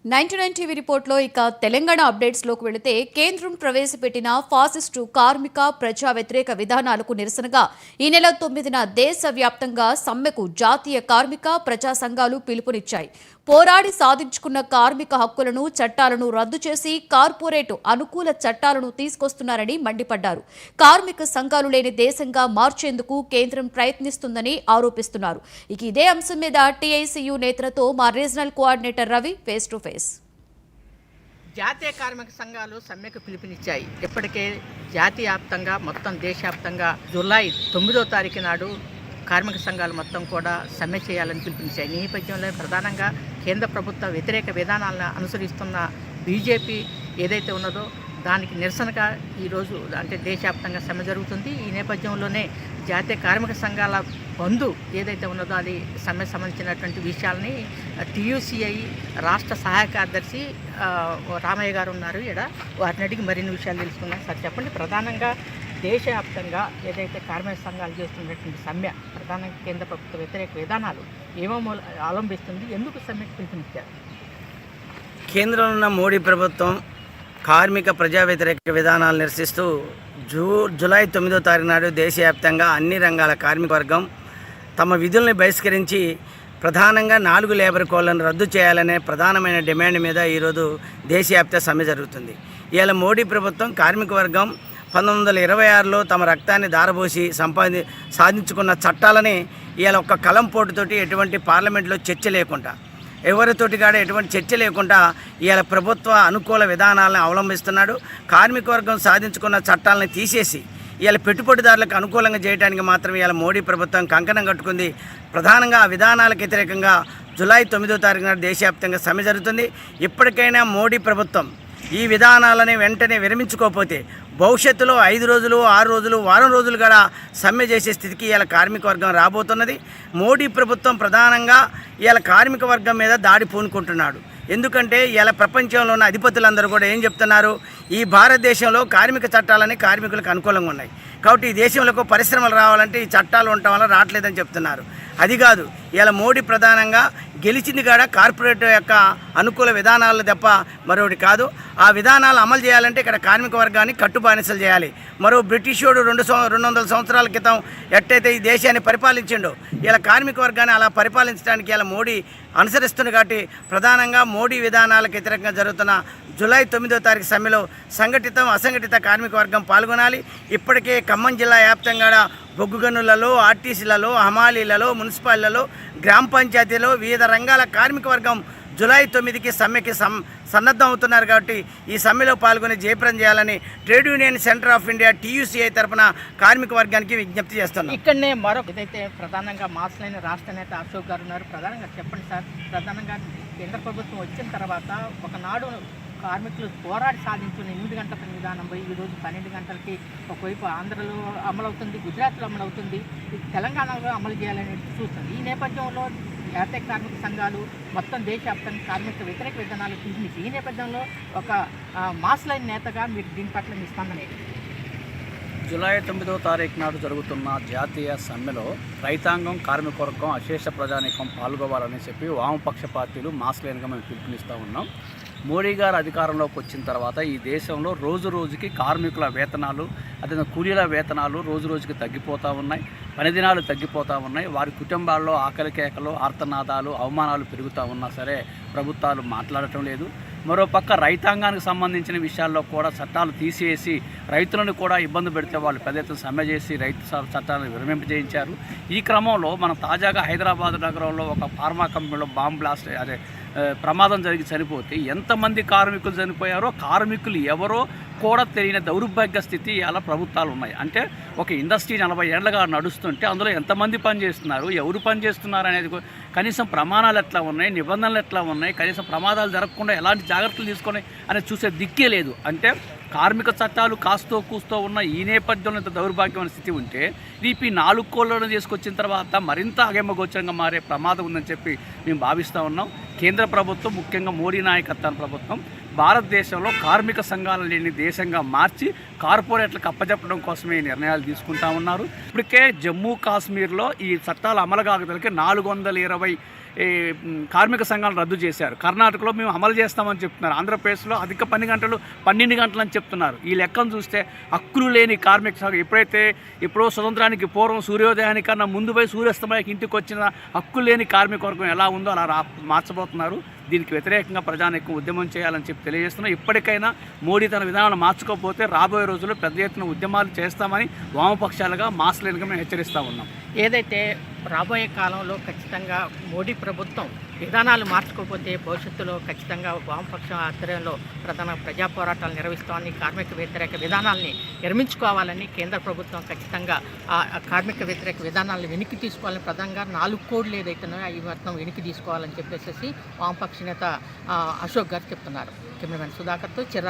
99 TV రిపోర్ట్లో ఇక తెలంగాణ అప్డేట్స్లోకి వెళితే కేంద్రం ప్రవేశపెట్టిన ఫాసిస్టు కార్మిక ప్రజా వ్యతిరేక విధానాలకు నిరసనగా ఈ నెల 9న దేశవ్యాప్తంగా సమ్మెకు జాతీయ కార్మిక ప్రజా సంఘాలు పిలుపునిచ్చాయి. పోరాడి సాధించుకున్న కార్మిక హక్కులను చట్టాలను రద్దు చేసి కార్పొరేట్ అనుకూల చట్టాలను తీసుకొస్తున్నారని మండిపడ్డారు. కార్మిక సంఘాలు లేని దేశంగా మార్చేందుకు కేంద్రం ప్రయత్నిస్తుందని ఆరోపిస్తున్నారు. ఇక ఇదే అంశం మీద టీఐసీయూ నేతలతో మా regional coordinator Ravi face to face. జాతీయ కార్మిక సంఘాలు సమ్మెకు పిలుపునిచ్చాయి. ఇప్పటికే జాతీయ వ్యాప్తంగా మొత్తం దేశవ్యాప్తంగా జూలై 9వ తారీఖు నాడు కార్మిక సంఘాలు మొత్తం కూడా సమ్మె చేయాలని పిలుపునిచ్చాయి. ఈ నేపథ్యంలో ప్రధానంగా కేంద్ర ప్రభుత్వ వ్యతిరేక విధానాలను అనుసరిస్తున్న బీజేపీ ఏదైతే ఉన్నదో దానికి నిరసనగా ఈరోజు అంటే దేశవ్యాప్తంగా సమ్మె జరుగుతుంది. ఈ నేపథ్యంలోనే జాతీయ కార్మిక సంఘాల బంధు ఏదైతే ఉన్నదో అది సమ్మె సంబంధించినటువంటి విషయాలని టీయూసీఐ రాష్ట్ర సహాయ కార్యదర్శి రామయ్య గారు ఉన్నారు. ఇక్కడ వారిని అడిగి మరిన్ని విషయాలు తెలుసుకున్నాం. సార్ చెప్పండి, ప్రధానంగా దేశవ్యాప్తంగా ఏదైతే కార్మిక సంఘాలు చేస్తున్నటువంటి సమ్మె ప్రధానంగా కేంద్ర ప్రభుత్వ వ్యతిరేక విధానాలు ఏమేమో అవలంబిస్తుంది, ఎందుకు సమ్మెకు పిలుపునిచ్చారు? కేంద్రంలో ఉన్న మోడీ ప్రభుత్వం కార్మిక ప్రజా వ్యతిరేక విధానాలు నిరసిస్తూ జూలై 9వ తారీఖు నాడు దేశవ్యాప్తంగా అన్ని రంగాల కార్మిక వర్గం తమ విధుల్ని బహిష్కరించి ప్రధానంగా 4 లేబర్ కోడ్లను రద్దు చేయాలనే ప్రధానమైన డిమాండ్ మీద ఈరోజు దేశవ్యాప్త సమ్మె జరుగుతుంది. ఇవాళ మోడీ ప్రభుత్వం కార్మిక వర్గం 1926లో తమ రక్తాన్ని దారబోసి సాధించుకున్న చట్టాలని ఇవాళ ఒక్క కలం పోటుతోటి ఎటువంటి పార్లమెంట్లో చర్చ లేకుండా ఎవరితోటి కూడా ఎటువంటి చర్చ లేకుండా ఇవాళ ప్రభుత్వ అనుకూల విధానాలను అవలంబిస్తున్నాడు. కార్మిక వర్గం సాధించుకున్న చట్టాలను తీసేసి ఇవాళ పెట్టుబడిదారులకు అనుకూలంగా చేయడానికి మాత్రం ఇవాళ మోడీ ప్రభుత్వం కంకణం కట్టుకుంది. ప్రధానంగా ఆ విధానాలకు వ్యతిరేకంగా జూలై 9వ తారీఖు నాడు దేశవ్యాప్తంగా సమ్మె జరుగుతుంది. ఇప్పటికైనా మోడీ ప్రభుత్వం ఈ విధానాలని వెంటనే విరమించుకోకపోతే భవిష్యత్తులో 5 రోజులు 6 రోజులు వారం రోజులు కూడా సమ్మె చేసే స్థితికి ఇవాళ కార్మిక వర్గం రాబోతున్నది. మోడీ ప్రభుత్వం ప్రధానంగా ఇవాళ కార్మిక వర్గం మీద దాడి పూనుకుంటున్నాడు. ఎందుకంటే ఇవాళ ప్రపంచంలో ఉన్న అధిపతులందరూ కూడా ఏం చెప్తున్నారు, ఈ భారతదేశంలో కార్మిక చట్టాలని కార్మికులకు అనుకూలంగా ఉన్నాయి కాబట్టి ఈ దేశంలో పరిశ్రమలు రావాలంటే ఈ చట్టాలు ఉండటం వల్ల రావట్లేదని చెప్తున్నారు. అది కాదు, ఇలా మోడీ ప్రధానంగా గెలిచింది కాడ కార్పొరేట్ యొక్క అనుకూల విధానాలు తప్ప మరొకటి కాదు. ఆ విధానాలు అమలు చేయాలంటే ఇక్కడ కార్మిక వర్గాన్ని కట్టుబానిసలు చేయాలి. మరో బ్రిటిషోడు 200 సంవత్సరాల క్రితం ఎట్టయితే ఈ దేశాన్ని పరిపాలించిండో ఇలా కార్మిక వర్గాన్ని అలా పరిపాలించడానికి ఇలా మోడీ అనుసరిస్తుంది. కాబట్టి ప్రధానంగా మోడీ విధానాలకు వ్యతిరేకంగా జరుగుతున్న జూలై 9వ తారీఖు సమ్మెలో సంఘటిత అసంఘటిత కార్మిక వర్గం పాల్గొనాలి. ఇప్పటికే ఖమ్మం జిల్లా వ్యాప్తంగా బొగ్గు గనులలో, ఆర్టీసీలలో, హమాలీలలో, మున్సిపాలిటీలలో, గ్రామ పంచాయతీలో వివిధ రంగాల కార్మిక వర్గం జూలై 9కి సమ్మెకి సన్నద్ధం అవుతున్నారు. కాబట్టి ఈ సమ్మెలో పాల్గొని జయప్రదం చేయాలని trade union centre of India TUCI తరఫున కార్మిక వర్గానికి విజ్ఞప్తి చేస్తున్నాం. ఇక్కడనే మరొక ఇదైతే ప్రధానంగా మాస్లైన రాష్ట్ర నేత అశోక్ గారు ఉన్నారు. ప్రధానంగా చెప్పండి సార్, ప్రధానంగా కేంద్ర ప్రభుత్వం వచ్చిన తర్వాత ఒకనాడు కార్మికులు పోరాడి సాధించిన 8 గంటల పని విధానం పోయి ఈరోజు 12 గంటలకి ఒకవైపు ఆంధ్రలో అమలవుతుంది, గుజరాత్లో అమలవుతుంది, తెలంగాణలో అమలు చేయాలని చూస్తుంది. ఈ నేపథ్యంలో జాతీయ కార్మిక సంఘాలు మొత్తం దేశవ్యాప్తంగా కార్మిక వ్యతిరేక విధానాలు తీసుకొచ్చి ఈ నేపథ్యంలో ఒక మాస్లైన్ నేతగా మీరు దీని పట్ల మీ స్పందన ఏంటి? జూలై 9వ తారీఖు నాడు జరుగుతున్న జాతీయ సమ్మెలో రైతాంగం, కార్మిక వర్గం, అశేష ప్రజానీకం పాల్గొవాలని చెప్పి వామపక్ష పార్టీలు మాస్లైన్గా మేము పిలుపునిస్తూ ఉన్నాం. మోడీ గారు అధికారంలోకి వచ్చిన తర్వాత ఈ దేశంలో రోజు రోజుకి కార్మికుల వేతనాలు, అదే కూలీల వేతనాలు రోజు రోజుకి తగ్గిపోతూ ఉన్నాయి, పని దినాలు తగ్గిపోతూ ఉన్నాయి. వారి కుటుంబాల్లో ఆకలి కేకలు, ఆర్తనాదాలు, అవమానాలు పెరుగుతూ ఉన్నా సరే ప్రభుత్వాలు మాట్లాడటం లేదు. మరోపక్క రైతాంగానికి సంబంధించిన విషయాల్లో కూడా చట్టాలు తీసేసి రైతులను కూడా ఇబ్బంది పెడితే వాళ్ళు పెద్ద ఎత్తున సమ్మె చేసి రైతు చట్టాలను విరమింపజేయించారు. ఈ క్రమంలో మనం తాజాగా హైదరాబాద్ నగరంలో ఒక ఫార్మా కంపెనీలో బాంబ్ బ్లాస్ట్ ప్రమాదం జరిగి చనిపోతే ఎంతమంది కార్మికులు చనిపోయారో, కార్మికులు ఎవరో కూడా తెలియని దౌర్భాగ్య స్థితి ఇలా ప్రభుత్వాలు ఉన్నాయి. అంటే ఒక ఇండస్ట్రీ 40 ఏళ్లుగా నడుస్తుంటే అందులో ఎంతమంది పనిచేస్తున్నారు, ఎవరు పనిచేస్తున్నారు అనేది కనీసం ప్రమాణాలు ఎట్లా ఉన్నాయి, నిబంధనలు ఎట్లా ఉన్నాయి, కనీసం ప్రమాదాలు జరగకుండా ఎలాంటి జాగ్రత్తలు తీసుకొని అనేది చూసే దిక్కే లేదు. అంటే కార్మిక చట్టాలు కాస్తో కూస్తో ఉన్న ఈ నేపథ్యంలో ఇంత దౌర్భాగ్యమైన స్థితి ఉంటే రీపీ 4 కోళ్లను తీసుకొచ్చిన తర్వాత మరింత అగమ్యగోచరంగా మారే ప్రమాదం ఉందని చెప్పి మేము భావిస్తూ ఉన్నాం. కేంద్ర ప్రభుత్వం, ముఖ్యంగా మోడీ నాయకత్వం ప్రభుత్వం భారతదేశంలో కార్మిక సంఘాలు లేని దేశంగా మార్చి కార్పొరేట్లకు అప్పచెప్పడం కోసమే ఈ నిర్ణయాలు తీసుకుంటా ఉన్నారు. ఇప్పటికే జమ్మూ కాశ్మీర్లో ఈ చట్టాలు అమలు కాగలిగే 420 ఈ కార్మిక సంఘాలను రద్దు చేశారు. కర్ణాటకలో మేము అమలు చేస్తామని చెప్తున్నారు. ఆంధ్రప్రదేశ్లో అధిక పని గంటలు 12 గంటలు అని చెప్తున్నారు. ఈ లెక్కను చూస్తే హక్కులు లేని కార్మిక సంఘం ఎప్పుడో స్వతంత్రానికి పూర్వం సూర్యోదయానికన్నా ముందు పోయి సూర్యాస్తమయానికి ఇంటికి వచ్చిన హక్కులు లేని కార్మిక వర్గం ఎలా ఉందో అలా మార్చబోతున్నారు. దీనికి వ్యతిరేకంగా ప్రజానీకం ఉద్యమం చేయాలని చెప్పి తెలియజేస్తున్నాం. ఇప్పటికైనా మోడీ తన విధానాలను మార్చుకోకపోతే రాబోయే రోజుల్లో పెద్ద ఎత్తున ఉద్యమాలు చేస్తామని వామపక్షాలుగా మాస్లేనిగా మేము హెచ్చరిస్తూ ఉన్నాం. ఏదైతే రాబోయే కాలంలో ఖచ్చితంగా మోడీ ప్రభుత్వం విధానాలు మార్చుకోకపోతే భవిష్యత్తులో ఖచ్చితంగా వామపక్షం ఆధ్వర్యంలో ప్రజా పోరాటాలు నిర్వహిస్తామని, కార్మిక వ్యతిరేక విధానాలని నిర్మించుకోవాలని కేంద్ర ప్రభుత్వం ఖచ్చితంగా ఆ కార్మిక వ్యతిరేక విధానాలను వెనక్కి తీసుకోవాలని, ప్రధానంగా 4 కోడ్లు ఏదైతున్నాయో అవి మొత్తం వెనక్కి తీసుకోవాలని చెప్పేసి వామపక్ష నేత అశోక్ గారు చెప్తున్నారు. కెమెరామెన్ సుధాకర్తో చిర్రా